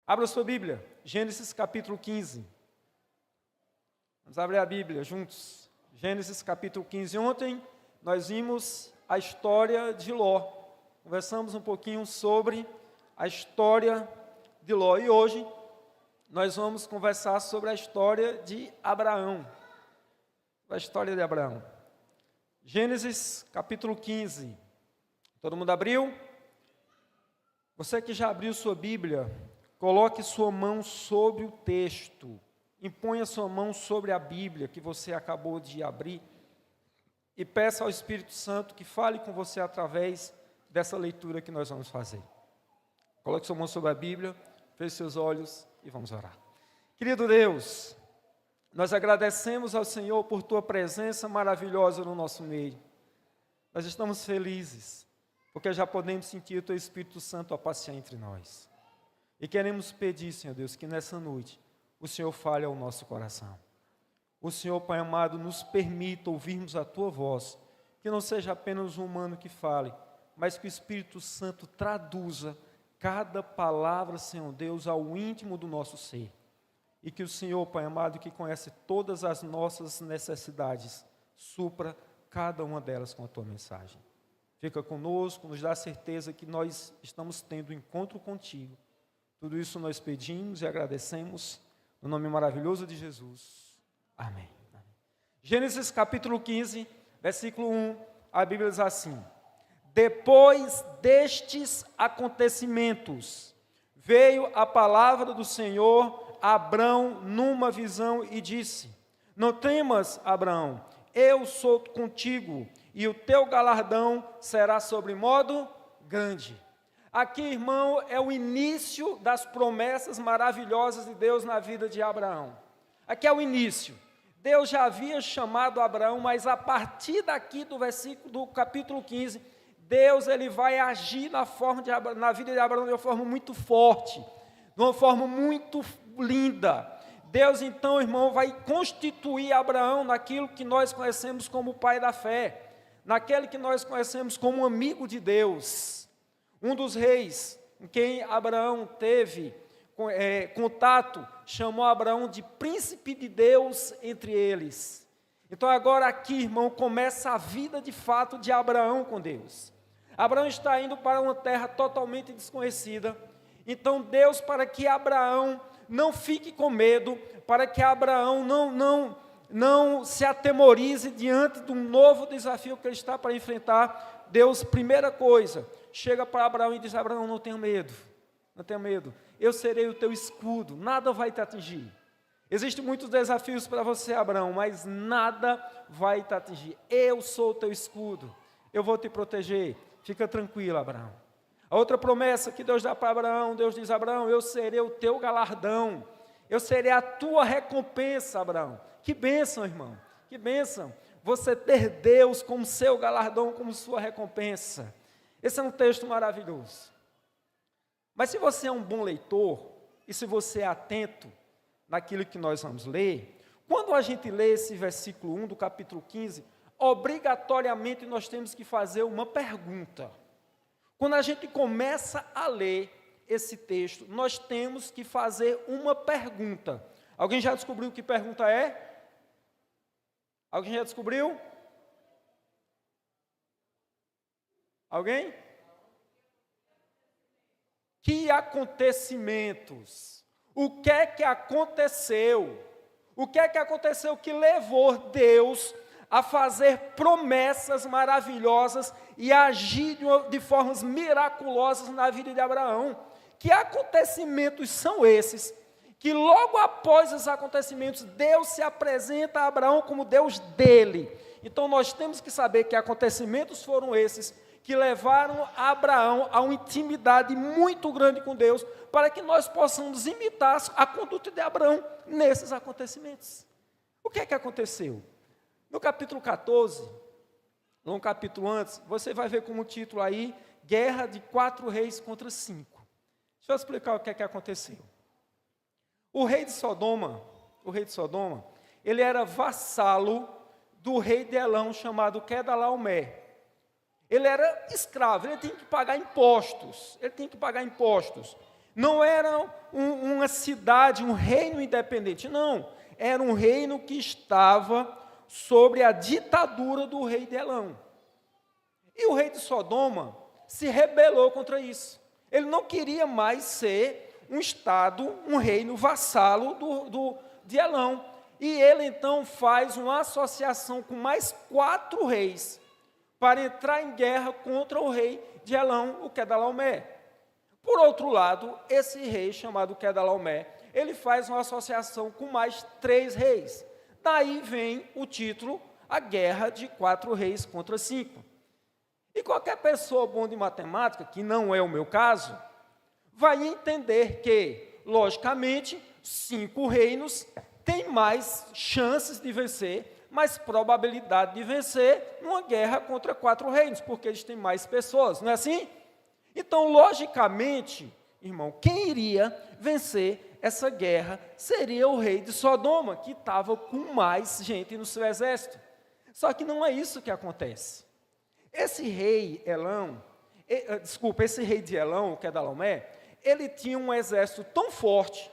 Abra sua Bíblia, Gênesis capítulo 15. Vamos abrir a Bíblia juntos. Gênesis capítulo 15. Ontem nós vimos a história de Ló. Conversamos um pouquinho sobre a história de Ló. E hoje nós vamos conversar sobre a história de Abraão. A história de Abraão. Gênesis capítulo 15. Todo mundo abriu? Você que já abriu sua Bíblia, coloque sua mão sobre o texto, imponha sua mão sobre a Bíblia que você acabou de abrir e peça ao Espírito Santo que fale com você através dessa leitura que nós vamos fazer. Coloque sua mão sobre a Bíblia, feche seus olhos e vamos orar. Querido Deus, nós agradecemos ao Senhor por Tua presença maravilhosa no nosso meio. Nós estamos felizes, porque já podemos sentir o Teu Espírito Santo a passear entre nós. E queremos pedir, Senhor Deus, que nessa noite o Senhor fale ao nosso coração. O Senhor, Pai amado, nos permita ouvirmos a Tua voz, que não seja apenas um humano que fale, mas que o Espírito Santo traduza cada palavra, Senhor Deus, ao íntimo do nosso ser. E que o Senhor, Pai amado, que conhece todas as nossas necessidades, supra cada uma delas com a Tua mensagem. Fica conosco, nos dá a certeza que nós estamos tendo um encontro contigo. Tudo isso nós pedimos e agradecemos, no nome maravilhoso de Jesus. Amém. Gênesis capítulo 15, versículo 1, a Bíblia diz assim: Depois destes acontecimentos, veio a palavra do Senhor a Abrão numa visão e disse: Não temas, Abrão, eu sou contigo, e o teu galardão será sobremodo grande. Aqui, irmão, é o início das promessas maravilhosas de Deus na vida de Abraão. Aqui é o início. Deus já havia chamado Abraão, mas a partir daqui do capítulo 15, Deus ele vai agir na vida de Abraão de uma forma muito forte, de uma forma muito linda. Deus, então, irmão, vai constituir Abraão naquilo que nós conhecemos como pai da fé, naquele que nós conhecemos como amigo de Deus. Um dos reis em quem Abraão teve contato, chamou Abraão de príncipe de Deus entre eles. Então agora aqui, irmão, começa a vida de fato de Abraão com Deus. Abraão está indo para uma terra totalmente desconhecida. Então Deus, para que Abraão não fique com medo, para que Abraão não se atemorize diante de um novo desafio que ele está para enfrentar, Deus, primeira coisa, chega para Abraão e diz: Abraão, não tenha medo, não tenha medo, eu serei o teu escudo, nada vai te atingir. Existem muitos desafios para você, Abraão, mas nada vai te atingir. Eu sou o teu escudo, eu vou te proteger, fica tranquilo, Abraão. A outra promessa que Deus dá para Abraão, Deus diz: Abraão, eu serei o teu galardão, eu serei a tua recompensa, Abraão. Que bênção, irmão, que bênção, você ter Deus como seu galardão, como sua recompensa. Esse é um texto maravilhoso. Mas se você é um bom leitor, e se você é atento naquilo que nós vamos ler, quando a gente lê esse versículo 1 do capítulo 15, obrigatoriamente nós temos que fazer uma pergunta. Quando a gente começa a ler esse texto, nós temos que fazer uma pergunta. Alguém já descobriu que pergunta é? Alguém já descobriu? Alguém? Que acontecimentos? O que é que aconteceu? O que é que aconteceu que levou Deus a fazer promessas maravilhosas e agir de formas miraculosas na vida de Abraão? Que acontecimentos são esses? Que logo após os acontecimentos, Deus se apresenta a Abraão como Deus dele. Então nós temos que saber que acontecimentos foram esses que levaram Abraão a uma intimidade muito grande com Deus, para que nós possamos imitar a conduta de Abraão nesses acontecimentos. O que é que aconteceu? No capítulo 14, um capítulo antes, você vai ver como título aí, Guerra de 4 reis contra 5. Deixa eu explicar o que é que aconteceu. O rei de Sodoma, ele era vassalo do rei de Elão, chamado Quedorlaomer. Ele era escravo, ele tinha que pagar impostos, Não era um cidade, um reino independente. Não, era um reino que estava sobre a ditadura do rei de Elão. E o rei de Sodoma se rebelou contra isso. Ele não queria mais ser um estado, um reino vassalo de Elão. E ele então faz uma associação com mais 4 reis para entrar em guerra contra o rei de Elão, o Quedorlaomer. Por outro lado, esse rei chamado Quedorlaomer, ele faz uma associação com mais 3 reis. Daí vem o título, a guerra de 4 reis contra 5. E qualquer pessoa bom de matemática, que não é o meu caso, vai entender que, logicamente, 5 reinos têm mais chances de vencer, mais probabilidade de vencer numa guerra contra 4 reinos, porque eles têm mais pessoas, não é assim? Então, logicamente, irmão, quem iria vencer essa guerra seria o rei de Sodoma, que estava com mais gente no seu exército. Só que não é isso que acontece. Esse rei de Elão, o Quedorlaomer, ele tinha um exército tão forte,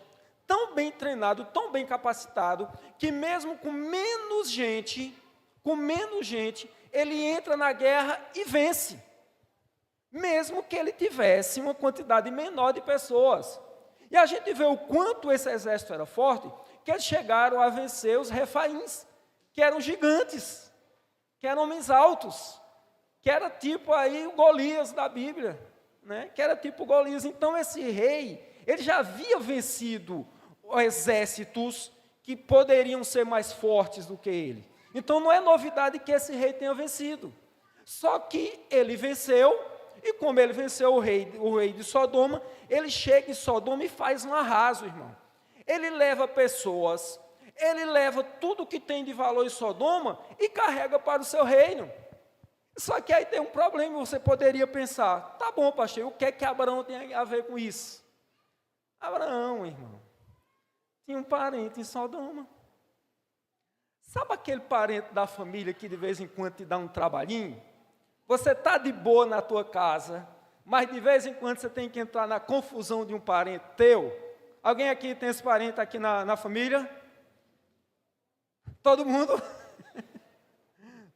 tão bem treinado, tão bem capacitado, que mesmo com menos gente, ele entra na guerra e vence. Mesmo que ele tivesse uma quantidade menor de pessoas. E a gente vê o quanto esse exército era forte, que eles chegaram a vencer os refaíns, que eram gigantes, que eram homens altos, que era tipo aí o Golias da Bíblia, né? Que era tipo Golias. Então esse rei, ele já havia vencido exércitos que poderiam ser mais fortes do que ele. Então não é novidade que esse rei tenha vencido. Só que ele venceu, e como ele venceu o rei de Sodoma, ele chega em Sodoma e faz um arraso, irmão. Ele leva pessoas, ele leva tudo que tem de valor em Sodoma e carrega para o seu reino. Só que aí tem um problema, você poderia pensar, tá bom, pastor, o que é que Abraão tem a ver com isso? Abraão, irmão, tinha um parente em Sodoma. Sabe aquele parente da família que de vez em quando te dá um trabalhinho? Você está de boa na tua casa, mas de vez em quando você tem que entrar na confusão de um parente teu. Alguém aqui tem esse parente aqui na família? Todo mundo?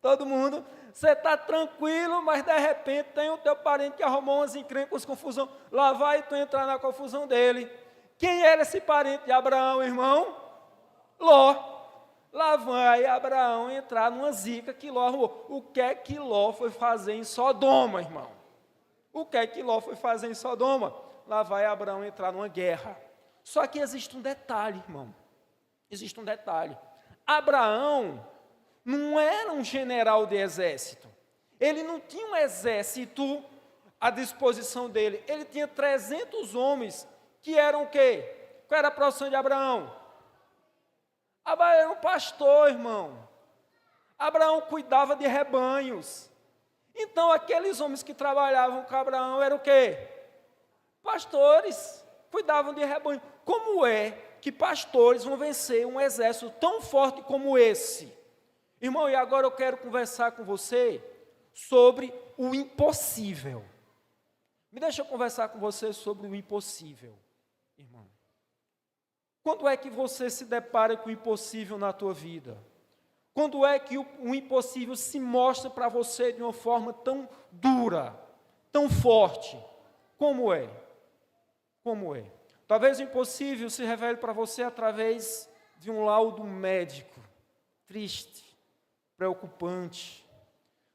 Todo mundo? Você está tranquilo, mas de repente tem o teu parente que arrumou umas encrencas, confusão. Lá vai tu entrar na confusão dele. Quem era esse parente de Abraão, irmão? Ló. Lá vai Abraão entrar numa zica que Ló arrumou. O que é que Ló foi fazer em Sodoma, irmão? O que é que Ló foi fazer em Sodoma? Lá vai Abraão entrar numa guerra. Só que existe um detalhe, irmão. Existe um detalhe. Abraão não era um general de exército. Ele não tinha um exército à disposição dele. Ele tinha 300 homens que eram o quê? Qual era a profissão de Abraão? Abraão era um pastor, irmão. Abraão cuidava de rebanhos. Então, aqueles homens que trabalhavam com Abraão eram o quê? Pastores, cuidavam de rebanho. Como é que pastores vão vencer um exército tão forte como esse? Irmão, e agora eu quero conversar com você sobre o impossível. Me deixa eu conversar com você sobre o impossível, irmão. Quando é que você se depara com o impossível na tua vida? Quando é que o impossível se mostra para você de uma forma tão dura, tão forte? Como é? Como é? Talvez o impossível se revele para você através de um laudo médico, triste, preocupante.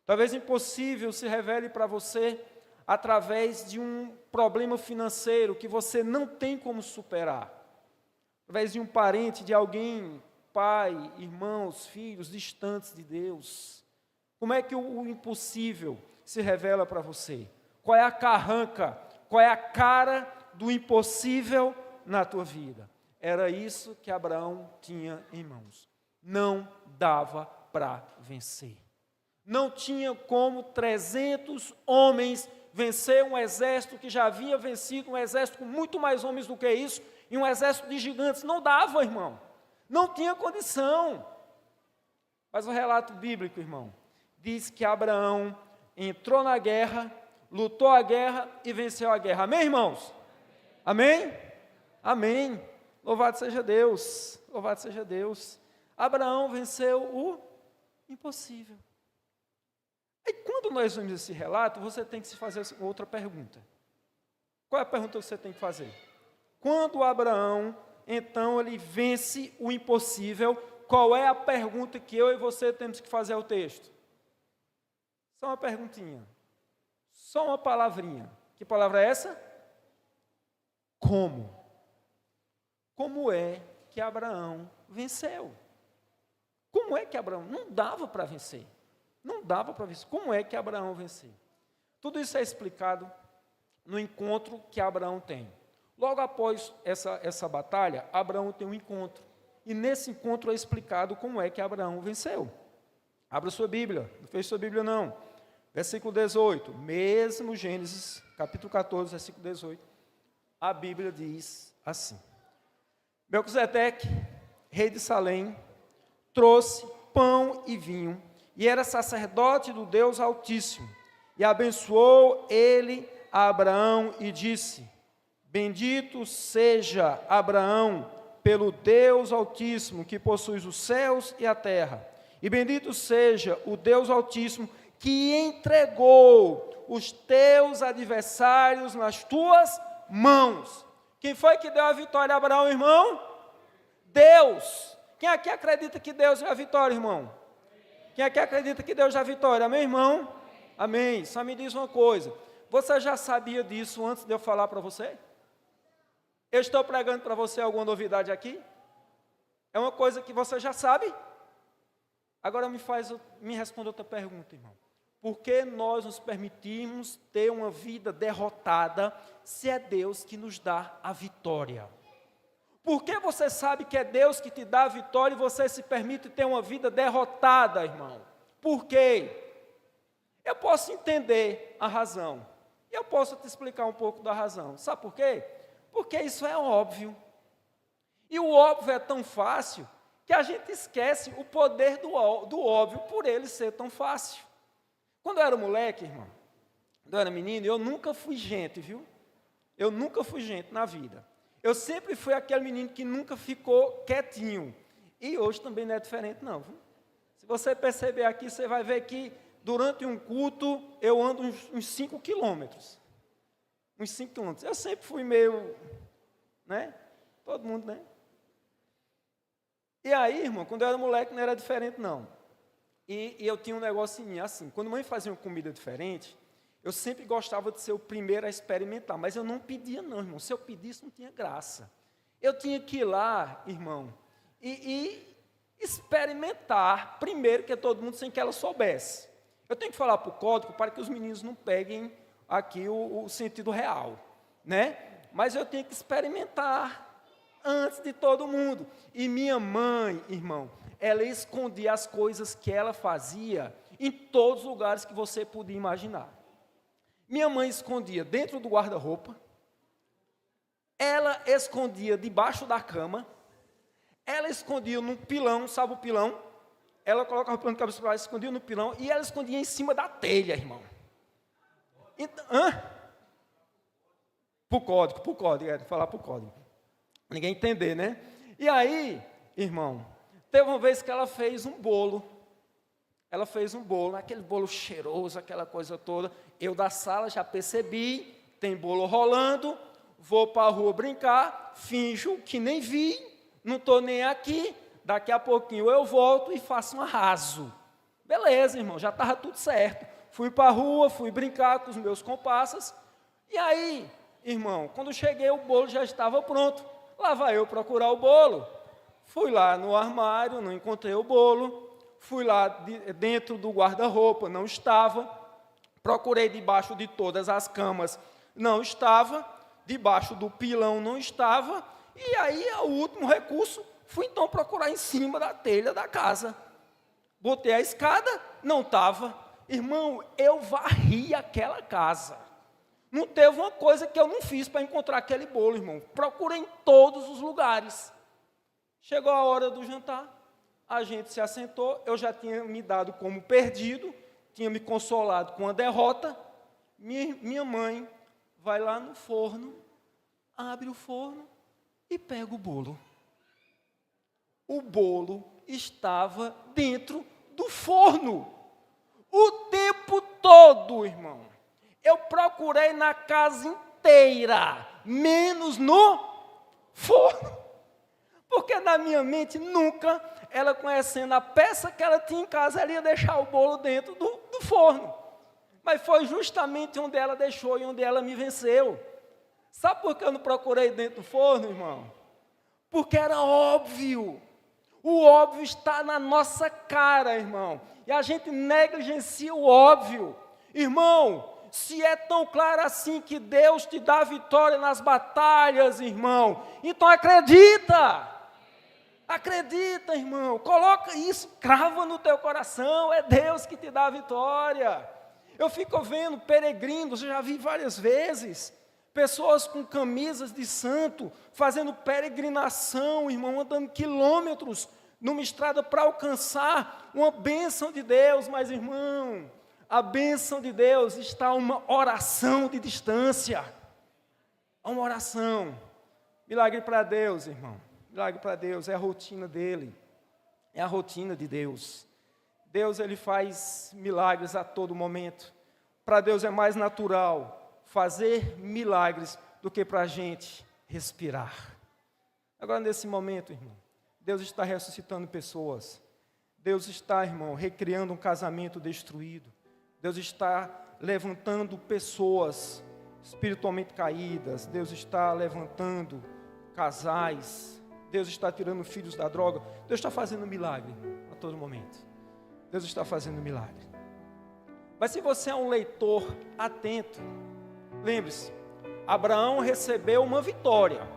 Talvez o impossível se revele para você através de um problema financeiro que você não tem como superar. Através de um parente, de alguém, pai, irmãos, filhos, distantes de Deus. Como é que o impossível se revela para você? Qual é a carranca? Qual é a cara do impossível na tua vida? Era isso que Abraão tinha em mãos. Não dava para vencer. Não tinha como 300 homens vencer um exército que já havia vencido, um exército com muito mais homens do que isso, e um exército de gigantes. Não dava, irmão. Não tinha condição. Mas o relato bíblico, irmão, diz que Abraão entrou na guerra, lutou a guerra e venceu a guerra. Amém, irmãos? Amém? Amém. Louvado seja Deus, louvado seja Deus. Abraão venceu o impossível. E quando nós vemos esse relato, você tem que se fazer outra pergunta. Qual é a pergunta que você tem que fazer? Quando Abraão, então, ele vence o impossível, qual é a pergunta que eu e você temos que fazer ao texto? Só uma perguntinha. Só uma palavrinha. Que palavra é essa? Como? Como é que Abraão venceu? Como é que Abraão? Não dava para vencer. Não dava para vencer. Como é que Abraão venceu? Tudo isso é explicado no encontro que Abraão tem. Logo após essa batalha, Abraão tem um encontro. E nesse encontro é explicado como é que Abraão venceu. Abra sua Bíblia. Não fez sua Bíblia, não. Versículo 18. Mesmo Gênesis, capítulo 14, versículo 18. A Bíblia diz assim. Melquisedeque, rei de Salém, trouxe pão e vinho, e era sacerdote do Deus Altíssimo. E abençoou ele a Abraão e disse: Bendito seja Abraão pelo Deus Altíssimo, que possui os céus e a terra. E bendito seja o Deus Altíssimo, que entregou os teus adversários nas tuas mãos. Quem foi que deu a vitória a Abraão, irmão? Deus. Quem aqui acredita que Deus é a vitória, irmão? Quem aqui acredita que Deus é a vitória? Amém, irmão? Amém. Só me diz uma coisa. Você já sabia disso antes de eu falar para você? Eu estou pregando para você alguma novidade aqui? É uma coisa que você já sabe? Agora me responda outra pergunta, irmão. Por que nós nos permitimos ter uma vida derrotada se é Deus que nos dá a vitória? Por que você sabe que é Deus que te dá a vitória e você se permite ter uma vida derrotada, irmão? Por quê? Eu posso entender a razão. E eu posso te explicar um pouco da razão. Sabe por quê? Porque isso é óbvio. E o óbvio é tão fácil que a gente esquece o poder do óbvio por ele ser tão fácil. Quando eu era moleque, irmão, quando eu era menino, eu nunca fui gente, viu? Eu nunca fui gente na vida. Eu sempre fui aquele menino que nunca ficou quietinho. E hoje também não é diferente, não. Viu? Se você perceber aqui, você vai ver que durante um culto eu ando uns 5 quilômetros. Uns 5 quilômetros. Eu sempre fui meio, né? Todo mundo, né? E aí, irmão, quando eu era moleque não era diferente, não. E eu tinha um negócio em mim, assim, quando mãe fazia uma comida diferente, eu sempre gostava de ser o primeiro a experimentar, mas eu não pedia não, irmão. Se eu pedisse, não tinha graça. Eu tinha que ir lá, irmão, e experimentar primeiro que todo mundo sem que ela soubesse. Eu tenho que falar para o código para que os meninos não peguem aqui o sentido real, né? Mas eu tinha que experimentar antes de todo mundo. E minha mãe, irmão, ela escondia as coisas que ela fazia em todos os lugares que você podia imaginar. Minha mãe escondia dentro do guarda-roupa, ela escondia debaixo da cama, ela escondia no pilão, sabe o pilão? Ela colocava o pilão de cabeça para lá, escondia no pilão, e ela escondia em cima da telha, irmão. Então, Por código, falar por código. Ninguém entender, né? E aí, irmão, teve uma vez que ela fez um bolo. Ela fez um bolo, aquele bolo cheiroso, aquela coisa toda. Eu da sala já percebi, tem bolo rolando, vou para a rua brincar, finjo que nem vi, não estou nem aqui, daqui a pouquinho eu volto e faço um arraso. Beleza, irmão, já estava tudo certo. Fui para a rua, fui brincar com os meus comparsas, e aí, irmão, quando cheguei o bolo já estava pronto. Lá vai eu procurar o bolo. Fui lá no armário, não encontrei o bolo. Fui lá dentro do guarda-roupa, não estava. Procurei debaixo de todas as camas, não estava. Debaixo do pilão, não estava. E aí, o último recurso, fui então procurar em cima da telha da casa. Botei a escada, não estava. Irmão, eu varri aquela casa. Não teve uma coisa que eu não fiz para encontrar aquele bolo, irmão. Procurei em todos os lugares. Chegou a hora do jantar. A gente se assentou, eu já tinha me dado como perdido, tinha me consolado com a derrota. Minha mãe vai lá no forno, abre o forno e pega o bolo. O bolo estava dentro do forno. O tempo todo, irmão. Eu procurei na casa inteira, menos no forno. Porque na minha mente, nunca, ela conhecendo a peça que ela tinha em casa, ela ia deixar o bolo dentro do forno. Mas foi justamente onde ela deixou e onde ela me venceu. Sabe por que eu não procurei dentro do forno, irmão? Porque era óbvio. O óbvio está na nossa cara, irmão. E a gente negligencia o óbvio. Irmão, se é tão claro assim que Deus te dá vitória nas batalhas, irmão, então acredita. Acredita, irmão. Coloca isso, crava no teu coração. É Deus que te dá a vitória. Eu fico vendo peregrinos, eu já vi várias vezes, pessoas com camisas de santo, fazendo peregrinação, irmão, andando quilômetros numa estrada para alcançar uma bênção de Deus. Mas, irmão, a bênção de Deus está a uma oração de distância. A uma oração. Milagre para Deus, irmão. Milagre para Deus, é a rotina dele. É a rotina de Deus. Deus, ele faz milagres a todo momento. Para Deus é mais natural fazer milagres do que para a gente respirar. Agora, nesse momento, irmão, Deus está ressuscitando pessoas. Deus está, irmão, recriando um casamento destruído. Deus está levantando pessoas espiritualmente caídas. Deus está levantando casais. Deus está tirando filhos da droga. Deus está fazendo milagre a todo momento. Deus está fazendo milagre. Mas se você é um leitor atento, lembre-se, Abraão recebeu uma vitória.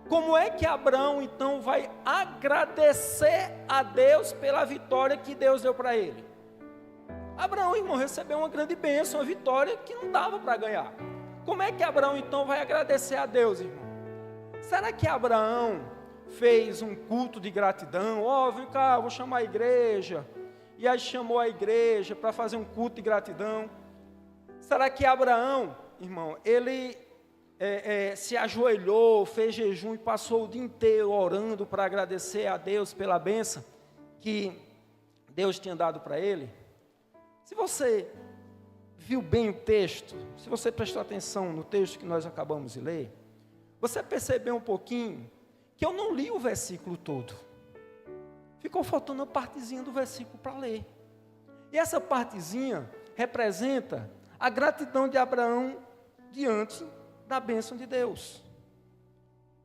Como é que Abraão então vai agradecer a Deus pela vitória que Deus deu para ele? Abraão, irmão, recebeu uma grande bênção, uma vitória que não dava para ganhar. Como é que Abraão então vai agradecer a Deus, irmão? Será que Abraão fez um culto de gratidão? Vem cá, vou chamar a igreja. E aí chamou a igreja para fazer um culto de gratidão. Será que Abraão, irmão, ele se ajoelhou, fez jejum e passou o dia inteiro orando para agradecer a Deus pela bênção que Deus tinha dado para ele? Se você viu bem o texto, se você prestou atenção no texto que nós acabamos de ler, você percebeu um pouquinho que eu não li o versículo todo. Ficou faltando uma partezinha do versículo para ler. E essa partezinha representa a gratidão de Abraão diante da bênção de Deus.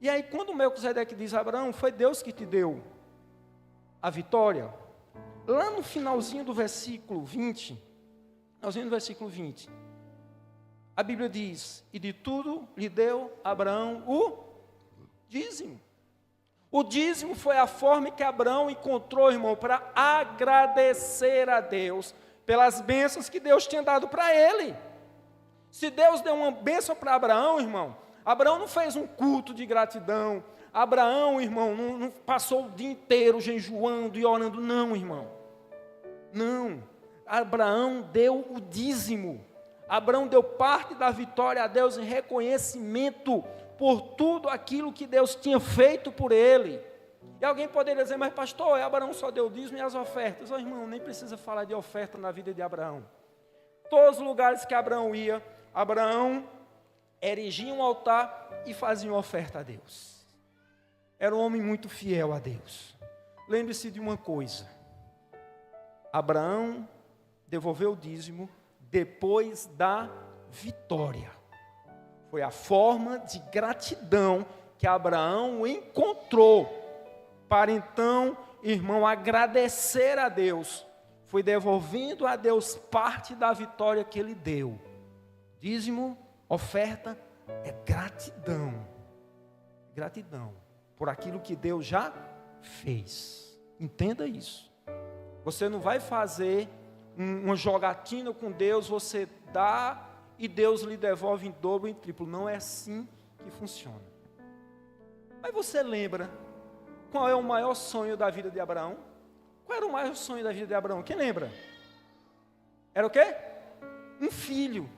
E aí, quando Melquisedeque diz a Abraão, foi Deus que te deu a vitória. Lá no finalzinho do versículo 20, a Bíblia diz, e de tudo lhe deu Abraão o dízimo. O dízimo foi a forma que Abraão encontrou, irmão, para agradecer a Deus pelas bênçãos que Deus tinha dado para ele. Se Deus deu uma bênção para Abraão, irmão, Abraão não fez um culto de gratidão. Abraão, irmão, não passou o dia inteiro jejuando e orando, não, irmão. Não. Abraão deu o dízimo. Abraão deu parte da vitória a Deus em reconhecimento por tudo aquilo que Deus tinha feito por ele. E alguém poderia dizer, mas pastor, Abraão só deu o dízimo e as ofertas. Irmão, nem precisa falar de oferta na vida de Abraão. Todos os lugares que Abraão ia, Abraão erigia um altar e fazia uma oferta a Deus. Era um homem muito fiel a Deus. Lembre-se de uma coisa, Abraão devolveu o dízimo depois da vitória. Foi a forma de gratidão que Abraão encontrou para então, irmão, agradecer a Deus. Foi devolvendo a Deus parte da vitória que ele deu. Dízimo, oferta, é gratidão. Gratidão por aquilo que Deus já fez. Entenda isso. Você não vai fazer uma jogatina com Deus, você dá e Deus lhe devolve em dobro, em triplo. Não é assim que funciona. Mas você lembra qual é o maior sonho da vida de Abraão? Qual era o maior sonho da vida de Abraão? Quem lembra? Era o quê? Um filho.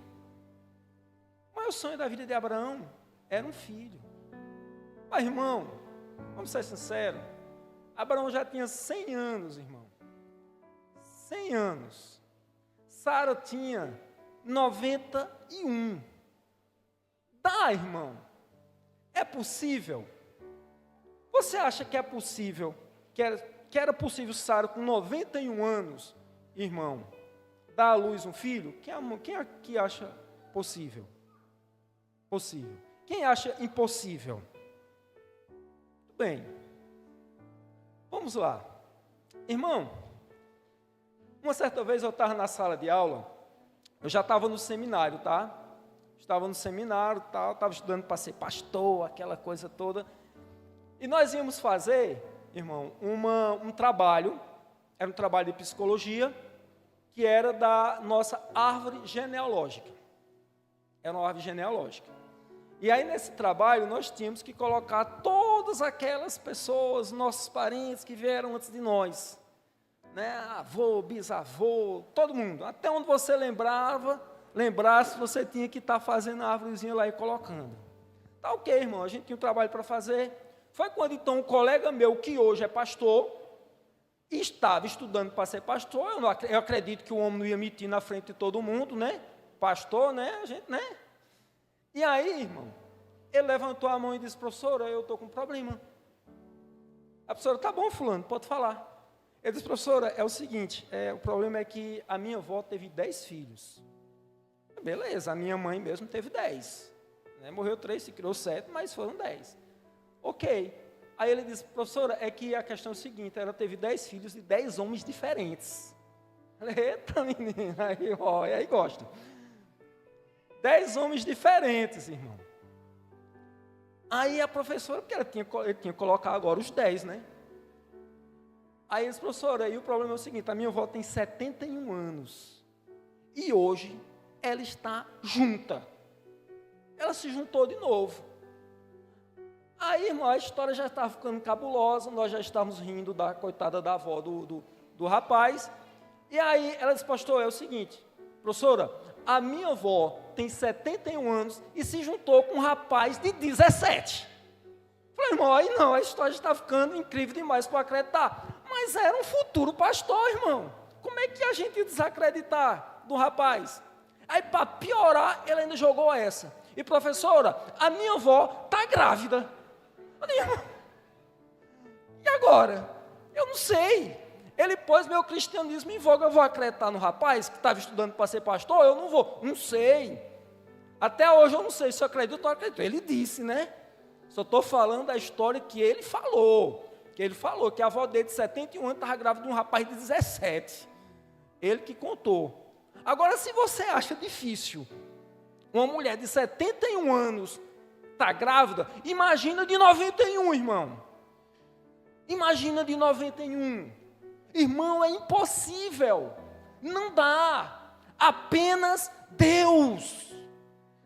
O maior sonho da vida de Abraão era um filho. Mas, irmão, Vamos ser sinceros. Abraão já tinha 100 anos, irmão. 100 anos. Sara tinha 91. Dá, irmão. É possível? Você acha que é possível, que era possível Sara com 91 anos, irmão, dar à luz um filho? Quem aqui acha possível? Possível. Quem acha impossível? Tudo bem. Vamos lá. Irmão, uma certa vez eu estava na sala de aula, eu já estava no seminário, tá? Estava no seminário, tá? Estava estudando para ser pastor, aquela coisa toda. E nós íamos fazer, irmão, um trabalho, era um trabalho de psicologia, que era da nossa árvore genealógica. Era uma árvore genealógica. E aí, nesse trabalho, nós tínhamos que colocar todas aquelas pessoas, nossos parentes que vieram antes de nós. Né? Avô, bisavô, todo mundo. Até onde você lembrasse, você tinha que estar fazendo a árvorezinha lá e colocando. Tá ok, irmão, a gente tinha um trabalho para fazer. Foi quando, então, um colega meu, que hoje é pastor, estava estudando para ser pastor. Eu acredito que o homem não ia mentir na frente de todo mundo, né? Pastor, né? A gente, né? E aí, irmão, ele levantou a mão e disse: professora, eu estou com um problema. A professora: tá bom, fulano, pode falar. Ele disse: professora, é o seguinte, o problema é que a minha avó teve 10 filhos. Beleza, a minha mãe mesmo teve 10. Né? Morreu 3, se criou 7, mas foram 10. Ok. Aí ele disse: professora, é que a questão é o seguinte, ela teve 10 filhos de 10 homens diferentes. Eu falei: eita, menina, aí gosta. 10 homens diferentes, irmão. Aí a professora, porque ele tinha que colocar agora os 10, né? Aí ele disse: professora, aí o problema é o seguinte, a minha avó tem 71 anos. E hoje ela está junta. Ela se juntou de novo. Aí, irmão, a história já estava ficando cabulosa, nós já estávamos rindo da coitada da avó do rapaz. E aí ela disse: pastor, é o seguinte, professora, a minha avó tem 71 anos e se juntou com um rapaz de 17. Falei: irmão, aí não, a história está ficando incrível demais para acreditar. Mas era um futuro pastor, irmão. Como é que a gente ia desacreditar do rapaz? Aí, para piorar, ele ainda jogou essa. E professora, a minha avó está grávida. Eu falei: irmão, e agora? Eu não sei. Ele pôs meu cristianismo em voga. Eu vou acreditar no rapaz que estava estudando para ser pastor? Eu não vou. Não sei. Até hoje eu não sei se eu acredito ou não acredito. Ele disse, né? Só estou falando da história que ele falou. Que ele falou que a avó dele de 71 anos estava grávida de um rapaz de 17. Ele que contou. Agora, se você acha difícil uma mulher de 71 anos está grávida, imagina de 91, irmão. Imagina de 91. Irmão, é impossível. Não dá. Apenas Deus.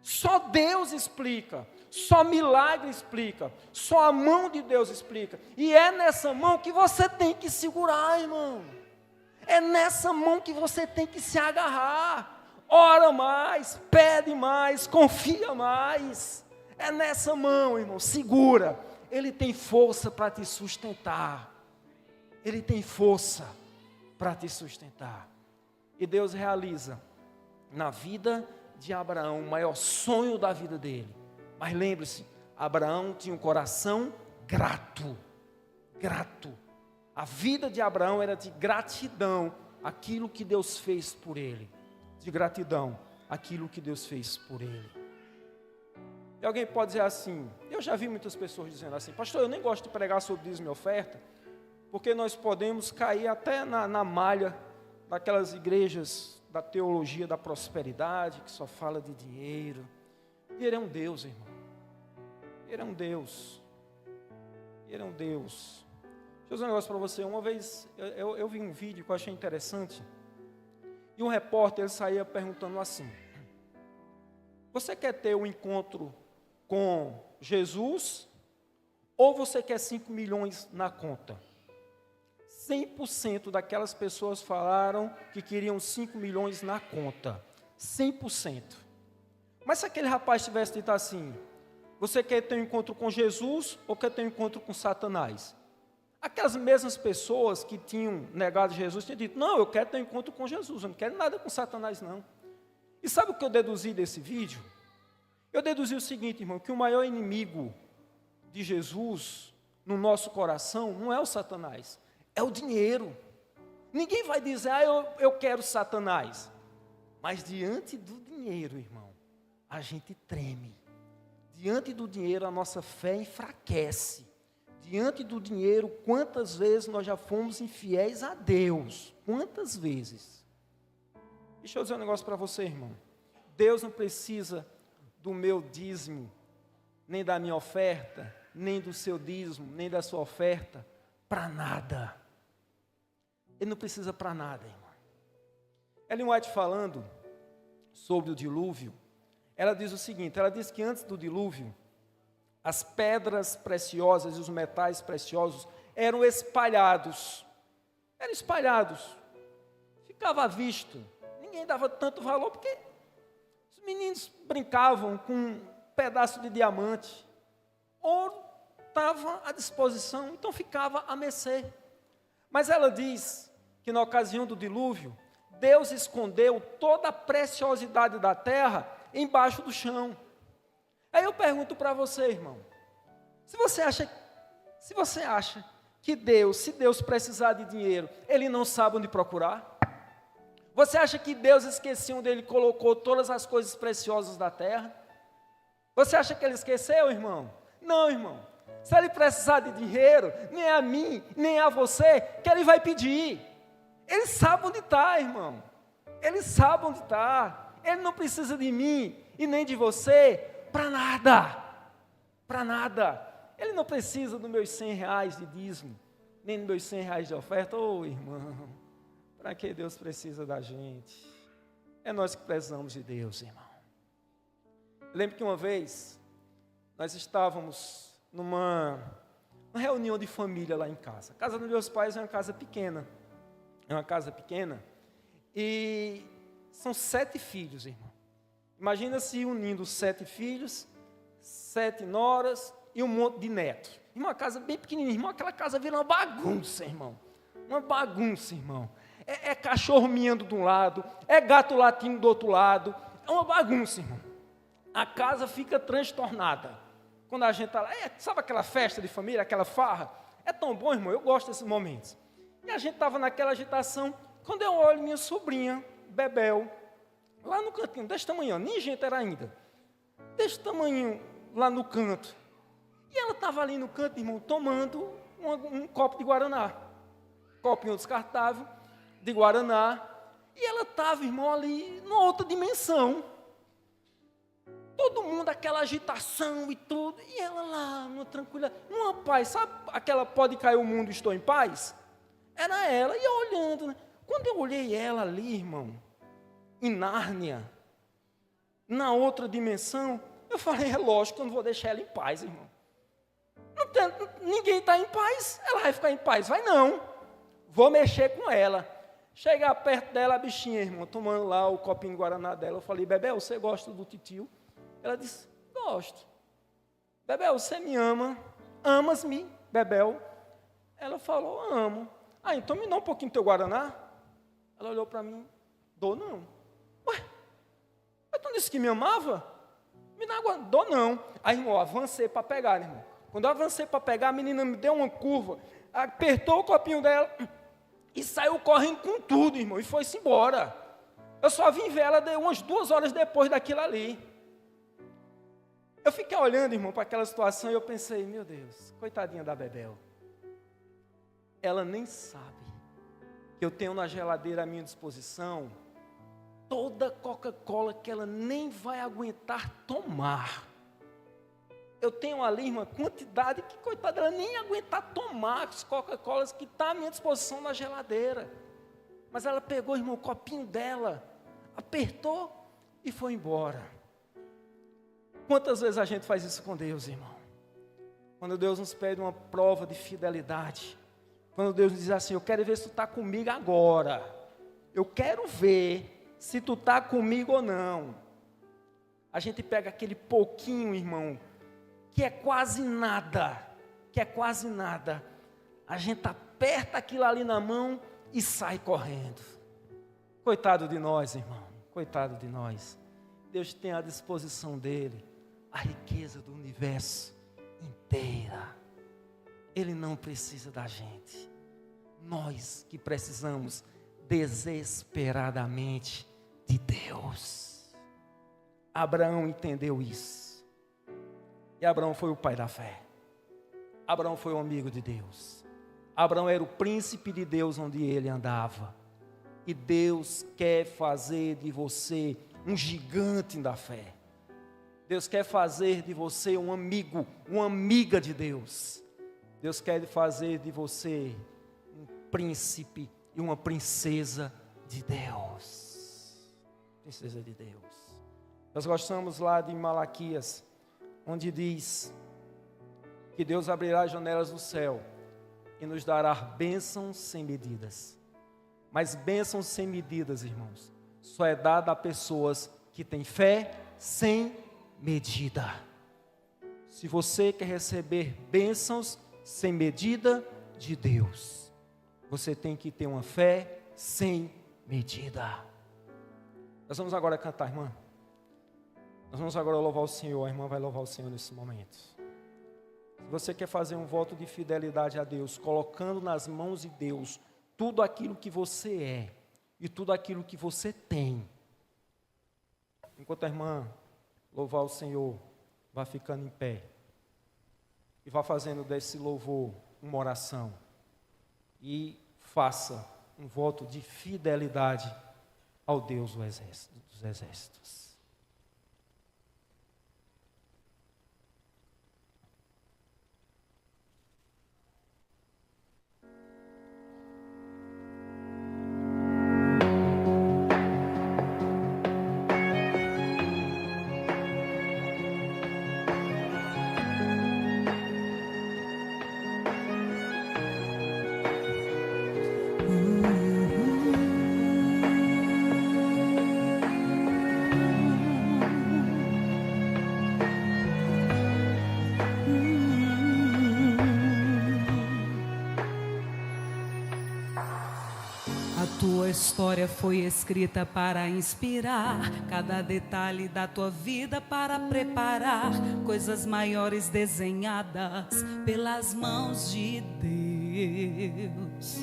Só Deus explica. Só milagre explica. Só a mão de Deus explica. E é nessa mão que você tem que segurar, irmão. É nessa mão que você tem que se agarrar. Ora mais, pede mais, confia mais. É nessa mão, irmão, segura. Ele tem força para te sustentar. Ele tem força para te sustentar. E Deus realiza na vida de Abraão o maior sonho da vida dele. Mas lembre-se, Abraão tinha um coração grato. Grato. A vida de Abraão era de gratidão àquilo que Deus fez por ele. De gratidão àquilo que Deus fez por ele. E alguém pode dizer assim, eu já vi muitas pessoas dizendo assim: pastor, eu nem gosto de pregar sobre dízimo e oferta, porque nós podemos cair até na malha daquelas igrejas da teologia da prosperidade, que só fala de dinheiro. Ele é um Deus, irmão. Ele é um Deus. Ele é um Deus. Deixa eu dizer um negócio para você. Uma vez eu vi um vídeo que eu achei interessante. E um repórter saía perguntando assim: você quer ter um encontro com Jesus ou você quer 5 milhões na conta? 100% daquelas pessoas falaram que queriam 5 milhões na conta. 100%. Mas se aquele rapaz tivesse dito assim: Você quer ter um encontro com Jesus ou quer ter um encontro com Satanás? Aquelas mesmas pessoas que tinham negado Jesus tinham dito, não, eu quero ter um encontro com Jesus, eu não quero nada com Satanás não. E sabe o que eu deduzi desse vídeo? Eu deduzi o seguinte, irmão, que o maior inimigo de Jesus no nosso coração não é o Satanás, é o dinheiro. Ninguém vai dizer, eu quero Satanás. Mas diante do dinheiro, irmão, a gente treme. Diante do dinheiro, a nossa fé enfraquece. Diante do dinheiro, quantas vezes nós já fomos infiéis a Deus? Quantas vezes? Deixa eu dizer um negócio para você, irmão. Deus não precisa do meu dízimo, nem da minha oferta, nem do seu dízimo, nem da sua oferta, para nada. Ele não precisa para nada, irmão. Ellen White falando sobre o dilúvio, ela diz o seguinte, ela diz que antes do dilúvio, as pedras preciosas e os metais preciosos eram espalhados. Eram espalhados. Ficava visto. Ninguém dava tanto valor, porque os meninos brincavam com um pedaço de diamante. Ouro estava à disposição, então ficava a mercê. Mas ela diz que na ocasião do dilúvio, Deus escondeu toda a preciosidade da terra embaixo do chão. Aí eu pergunto para você, irmão, se você acha que Deus, se Deus precisar de dinheiro, Ele não sabe onde procurar? Você acha que Deus esqueceu onde Ele colocou todas as coisas preciosas da terra? Você acha que Ele esqueceu, irmão? Não, irmão. Se Ele precisar de dinheiro, nem a mim, nem a você, que Ele vai pedir. Ele sabe onde está, irmão. Ele sabe onde está. Ele não precisa de mim e nem de você para nada. Para nada. Ele não precisa dos meus R$100 de dízimo, nem dos meus R$100 de oferta. Ô, irmão, para que Deus precisa da gente? É nós que precisamos de Deus, irmão. Eu lembro que uma vez, nós estávamos numa reunião de família lá em casa. A casa dos meus pais é uma casa pequena. E são 7 filhos, irmão. Imagina se unindo 7 filhos, 7 noras e um monte de netos. E uma casa bem pequenininha, irmão, aquela casa vira uma bagunça, irmão. Uma bagunça, irmão. É cachorro miando de um lado, é gato latindo do outro lado. É uma bagunça, irmão. A casa fica transtornada. Quando a gente está lá, sabe aquela festa de família, aquela farra? É tão bom, irmão, eu gosto desses momentos. E a gente estava naquela agitação, quando eu olho minha sobrinha, Bebel, lá no cantinho, desse tamanho, nem gente era ainda, desse tamanho lá no canto. E ela estava ali no canto, irmão, tomando um copo de Guaraná, copinho descartável de Guaraná, e ela estava, irmão, ali numa outra dimensão. Todo mundo, aquela agitação e tudo, e ela lá, numa tranquila, numa paz, sabe aquela pode cair o mundo, estou em paz? Era ela, e eu olhando, né? Quando eu olhei ela ali, irmão, em Nárnia, na outra dimensão, eu falei, é lógico que eu não vou deixar ela em paz, irmão. Ninguém está em paz, ela vai ficar em paz, vai não. Vou mexer com ela. Chegar perto dela, a bichinha, irmão, tomando lá o copinho de Guaraná dela, eu falei, Bebel, você gosta do titio? Ela disse, gosto. Bebel, você me ama? Amas-me, Bebel? Ela falou, amo. Ah, então me dá um pouquinho do teu Guaraná? Ela olhou para mim, dou não. Ué, mas tu não disse que me amava? Me dá Guaraná, dou não. Aí, irmão, avancei para pegar, irmão. Quando eu avancei para pegar, a menina me deu uma curva, apertou o copinho dela e saiu correndo com tudo, irmão, e foi-se embora. Eu só vim ver ela umas 2 horas depois daquilo ali. Eu fiquei olhando, irmão, para aquela situação e eu pensei, meu Deus, coitadinha da Bebel. Ela nem sabe que eu tenho na geladeira à minha disposição toda Coca-Cola que ela nem vai aguentar tomar. Eu tenho ali uma quantidade que, coitada, ela nem aguentar tomar as Coca-Colas que está à minha disposição na geladeira. Mas ela pegou, irmão, o copinho dela, apertou e foi embora. Quantas vezes a gente faz isso com Deus, irmão? Quando Deus nos pede uma prova de fidelidade, quando Deus nos diz assim, eu quero ver se tu está comigo agora, eu quero ver se tu está comigo ou não. A gente pega aquele pouquinho, irmão, que é quase nada, a gente aperta aquilo ali na mão e sai correndo. Coitado de nós, irmão, coitado de nós. Deus tem à disposição dele a riqueza do universo inteira. Ele não precisa da gente. Nós que precisamos desesperadamente de Deus. Abraão entendeu isso. E Abraão foi o pai da fé. Abraão foi um amigo de Deus. Abraão era o príncipe de Deus onde ele andava. E Deus quer fazer de você um gigante da fé. Deus quer fazer de você um amigo, uma amiga de Deus. Deus quer fazer de você um príncipe e uma princesa de Deus. Princesa de Deus. Nós gostamos lá de Malaquias, onde diz que Deus abrirá as janelas do céu e nos dará bênçãos sem medidas. Mas bênçãos sem medidas, irmãos, só é dada a pessoas que têm fé sem medida. Se você quer receber bênçãos sem medida de Deus, você tem que ter uma fé sem medida. Nós vamos agora cantar, irmã. Nós vamos agora louvar o Senhor. A irmã vai louvar o Senhor nesse momento. Se você quer fazer um voto de fidelidade a Deus, colocando nas mãos de Deus tudo aquilo que você é e tudo aquilo que você tem, enquanto a irmã louvar o Senhor, vá ficando em pé e vá fazendo desse louvor uma oração e faça um voto de fidelidade ao Deus dos exércitos. Tua história foi escrita para inspirar cada detalhe da tua vida, para preparar coisas maiores desenhadas pelas mãos de Deus.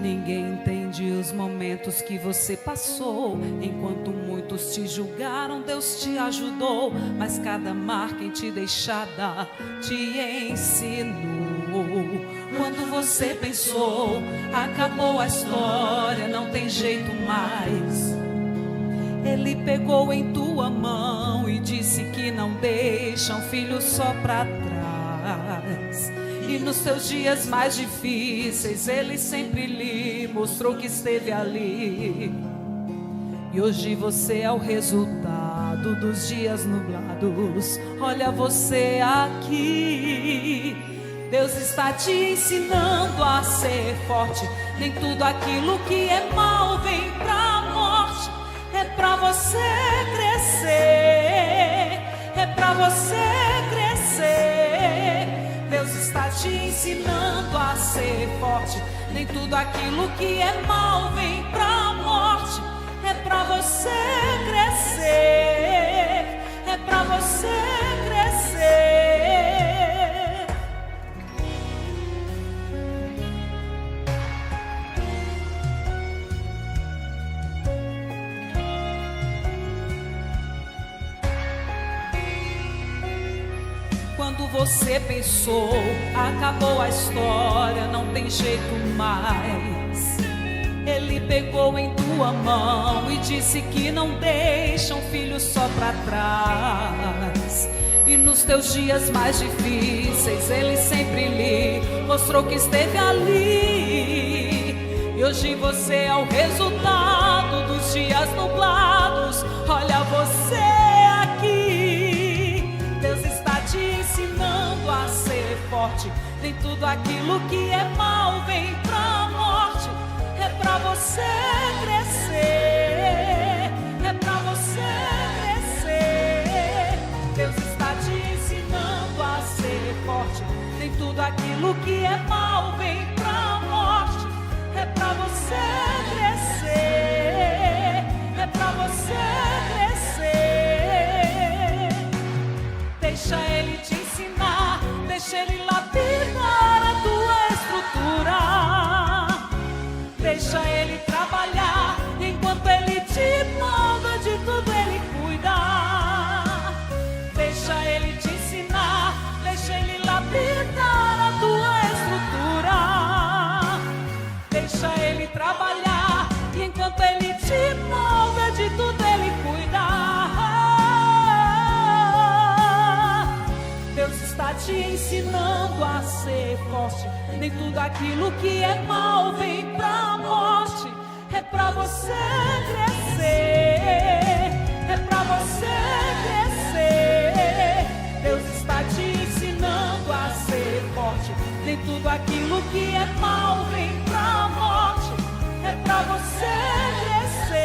Ninguém entende os momentos que você passou. Enquanto muitos te julgaram, Deus te ajudou. Mas cada marca em ti deixada te ensinou. Quando você pensou, acabou a história, não tem jeito mais, Ele pegou em tua mão e disse que não deixa um filho só pra trás. E nos teus dias mais difíceis, Ele sempre lhe mostrou que esteve ali. E hoje você é o resultado dos dias nublados. Olha você aqui. Deus está te ensinando a ser forte. Nem tudo aquilo que é mal vem pra morte. É pra você crescer. É pra você crescer. Deus está te ensinando a ser forte. Nem tudo aquilo que é mal vem pra morte. É pra você crescer. É pra você crescer. Quando você pensou, acabou a história, não tem jeito mais, Ele pegou em tua mão e disse que não deixa um filho só pra trás. E nos teus dias mais difíceis, Ele sempre lhe mostrou que esteve ali. E hoje você é o resultado dos dias nublados. Olha você aqui. Deus está te ensinando a ser forte. Nem tudo aquilo que é mal vem pra morte. É pra você crescer. É pra você crescer. Deus está te ensinando tudo aquilo que é mal vem pra morte. É pra você crescer, é pra você crescer. Deixa Ele te ensinar, deixa Ele lapidar a tua estrutura. Deixa Ele trabalhar, enquanto Ele te molda, de tudo Ele cuida. Deixa Ele te ensinar, deixa Ele lapidar a tua estrutura. Deixa Ele trabalhar, e enquanto Ele te molda, de tudo Ele cuida. Deus está te ensinando a ser forte. Nem tudo aquilo que é mal vem pra morte. É pra você crescer, é pra você crescer. Deus está te ensinando a ser forte. Nem tudo aquilo que é mal vem pra morte. É pra você crescer,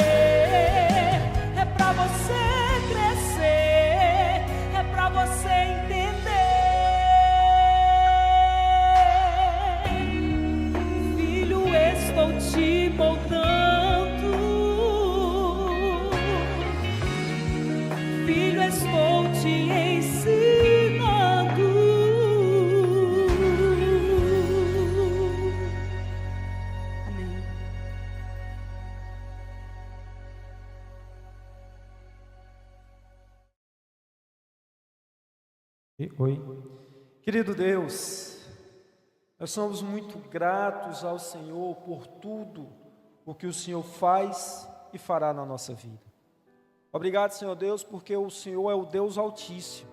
é pra você crescer, é pra você entender. Filho, estou te moldando. Filho, estou te ensinando. Amém. Oi. Querido Deus, nós somos muito gratos ao Senhor por tudo o que o Senhor faz e fará na nossa vida. Obrigado, Senhor Deus, porque o Senhor é o Deus Altíssimo.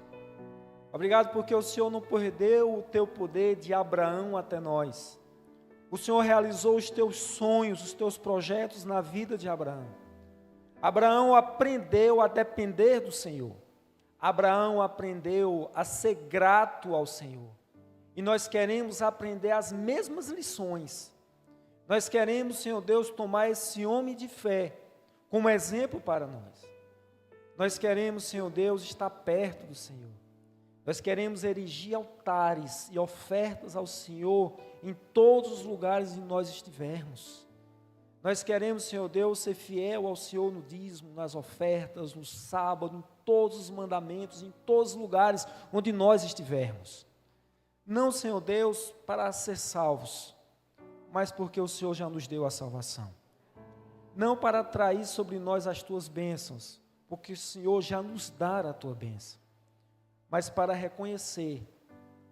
Obrigado porque o Senhor não perdeu o teu poder de Abraão até nós. O Senhor realizou os teus sonhos, os teus projetos na vida de Abraão. Abraão aprendeu a depender do Senhor. Abraão aprendeu a ser grato ao Senhor. E nós queremos aprender as mesmas lições. Nós queremos, Senhor Deus, tomar esse homem de fé como exemplo para nós. Nós queremos, Senhor Deus, estar perto do Senhor. Nós queremos erigir altares e ofertas ao Senhor em todos os lugares em que nós estivermos. Nós queremos, Senhor Deus, ser fiel ao Senhor no dízimo, nas ofertas, no sábado, em todos os mandamentos, em todos os lugares onde nós estivermos. Não, Senhor Deus, para ser salvos, mas porque o Senhor já nos deu a salvação. Não para atrair sobre nós as tuas bênçãos, porque o Senhor já nos dá a tua bênção, mas para reconhecer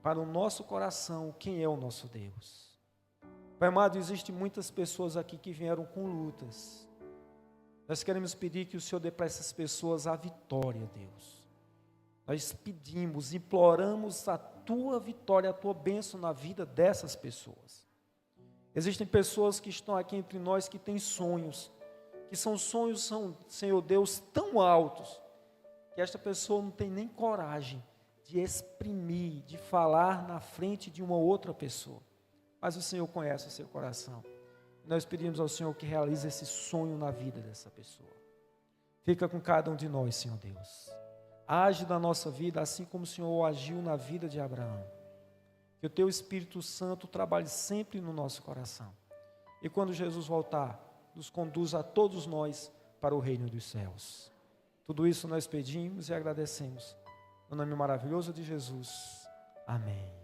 para o nosso coração quem é o nosso Deus. Pai amado, existem muitas pessoas aqui que vieram com lutas. Nós queremos pedir que o Senhor dê para essas pessoas a vitória, Deus. Nós pedimos, imploramos a tua vitória, a tua bênção na vida dessas pessoas. Existem pessoas que estão aqui entre nós que têm sonhos, que são sonhos, Senhor Deus, tão altos, que esta pessoa não tem nem coragem de exprimir, de falar na frente de uma outra pessoa. Mas o Senhor conhece o seu coração. Nós pedimos ao Senhor que realize esse sonho na vida dessa pessoa. Fica com cada um de nós, Senhor Deus. Age na nossa vida assim como o Senhor agiu na vida de Abraão. Que o teu Espírito Santo trabalhe sempre no nosso coração. E quando Jesus voltar, nos conduza a todos nós para o reino dos céus. Tudo isso nós pedimos e agradecemos. No nome maravilhoso de Jesus. Amém.